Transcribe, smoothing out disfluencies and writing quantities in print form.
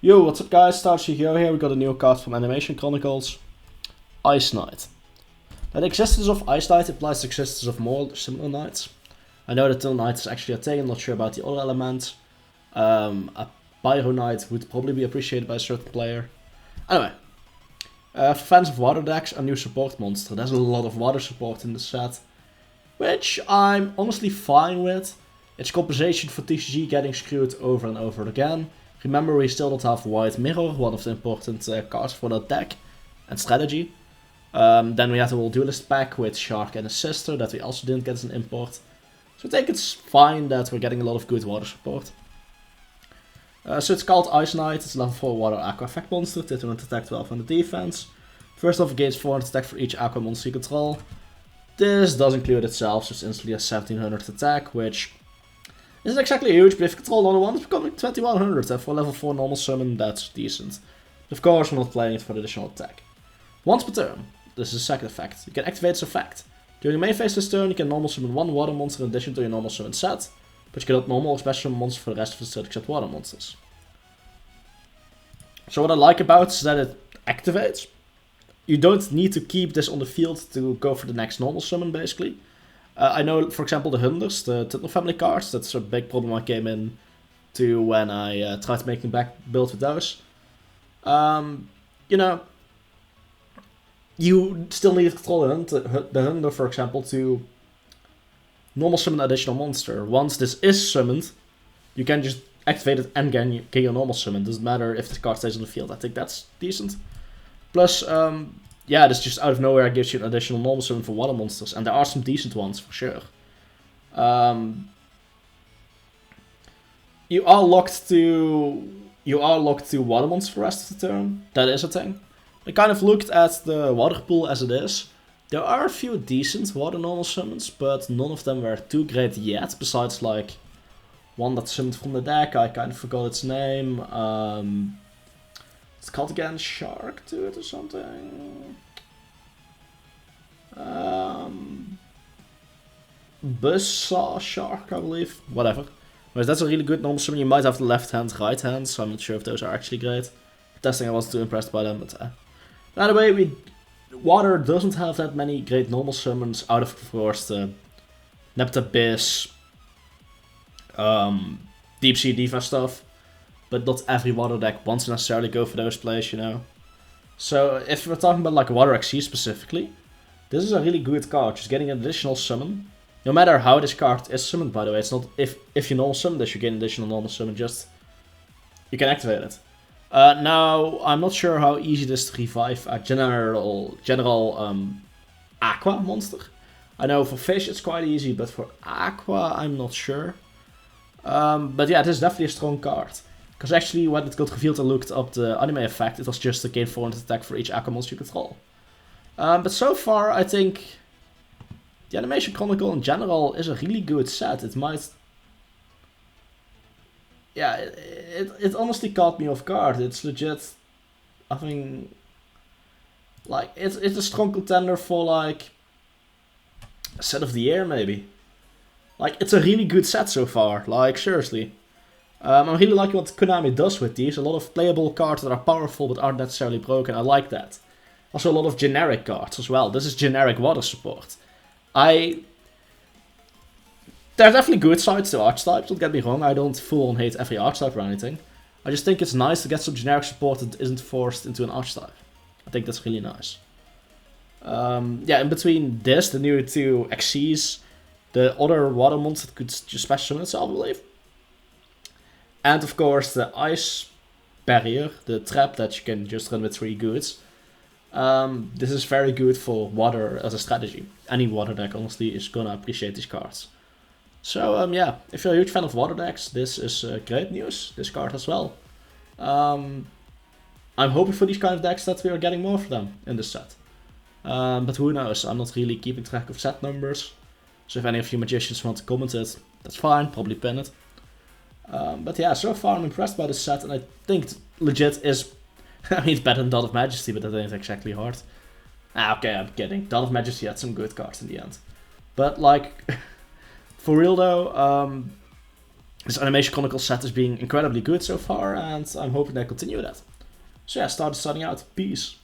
Yo, what's up guys, Starship here, we got a new card from Animation Chronicles, Ice Knight. Now the existence of Ice Knight implies the existence of more similar knights. I know that Till Knight is actually a thing, I'm not sure about the other elements. A Pyro Knight would probably be appreciated by a certain player. Anyway, for fans of water decks, a new support monster. There's a lot of water support in the set, which I'm honestly fine with. It's compensation for TCG getting screwed over and over again. Remember, we still don't have White Mirror, one of the important cards for that deck and strategy. Then we had the whole Duelist pack with Shark and his sister that we also didn't get as an import. So I think it's fine that we're getting a lot of good water support. So it's called Ice Knight, it's a level 4 water aqua effect monster, 200 attack, 1200 defense. First off, it gains 400 attack for each aqua monster you control. This does include itself, so it's instantly a 1700 attack, which isn't exactly huge, but if you control another one, it's becoming 2100, and for level 4 normal summon, that's decent. But of course, we're not playing it for the additional attack. Once per turn, this is a second effect, you can activate this effect. During your main phase this turn, you can normal summon one water monster in addition to your normal summon set, but you cannot normal or special summon monsters for the rest of the set except water monsters. So what I like about it is that it activates. You don't need to keep this on the field to go for the next normal summon, basically. I know, for example, the Hunters, the Tittle family cards, that's a big problem I came in to when I tried to make a back build with those. You know, you still need to control the Hunter, for example, to normal summon an additional monster. Once this is summoned, you can just activate it and gain your normal summon. Doesn't matter if the card stays on the field. I think that's decent. Plus, yeah, this just out of nowhere gives you an additional normal summon for water monsters, and there are some decent ones for sure. You are locked to water monsters for the rest of the turn. That is a thing. I kind of looked at the water pool as it is. There are a few decent water normal summons, but none of them were too great yet. Besides like one that summoned from the deck. I kind of forgot its name. It's called again Shark to it or something. Buzzsaw Shark, I believe. Whatever. But that's a really good normal summon. You might have the left hand, right hand, so I'm not sure if those are actually great. Testing, I wasn't too impressed by them, but anyway, Water doesn't have that many great normal summons out of course the Neptabyss, Deep Sea Diva stuff. But not every water deck wants to necessarily go for those plays, you know. So if we're talking about like Water XC specifically, this is a really good card, just getting an additional summon. No matter how this card is summoned, by the way, it's not if you normal summon this, you get an additional normal summon, just you can activate it. Now, I'm not sure how easy it is to revive a general Aqua monster. I know for Fish it's quite easy, but for Aqua I'm not sure. But yeah, this is definitely a strong card. Because actually, when it got revealed, I looked up the anime effect. It was just a gain 400 attack for each Aqua monster you control. But so far, I think the Animation Chronicle in general is a really good set. It might... Yeah, it honestly caught me off guard. It's legit... I think... Like, it's a strong contender for, like... set of the year, maybe. Like, it's a really good set so far. Like, seriously. I'm really liking what Konami does with these. A lot of playable cards that are powerful but aren't necessarily broken. I like that. Also a lot of generic cards as well. This is generic water support. There are definitely good sides to archetypes, don't get me wrong. I don't full on hate every archetype or anything. I just think it's nice to get some generic support that isn't forced into an archetype. I think that's really nice. Yeah, in between this, the new two XCs, the other water monster that could just special summon itself, I believe. And of course the ice barrier, the trap that you can just run with 3 goods. This is very good for water as a strategy. Any water deck honestly is gonna appreciate these cards. So yeah, if you're a huge fan of water decks, this is great news, this card as well. I'm hoping for these kind of decks that we are getting more of them in this set. But who knows, I'm not really keeping track of set numbers. So if any of you magicians want to comment it, that's fine, probably pin it. But yeah, so far I'm impressed by this set, and I think legit is... I mean, it's better than Dawn of Majesty, but that ain't exactly hard. Okay, I'm kidding. Dawn of Majesty had some good cards in the end. But, like, for real though, this Animation Chronicle set is being incredibly good so far, and I'm hoping they continue that. So yeah, starting out. Peace.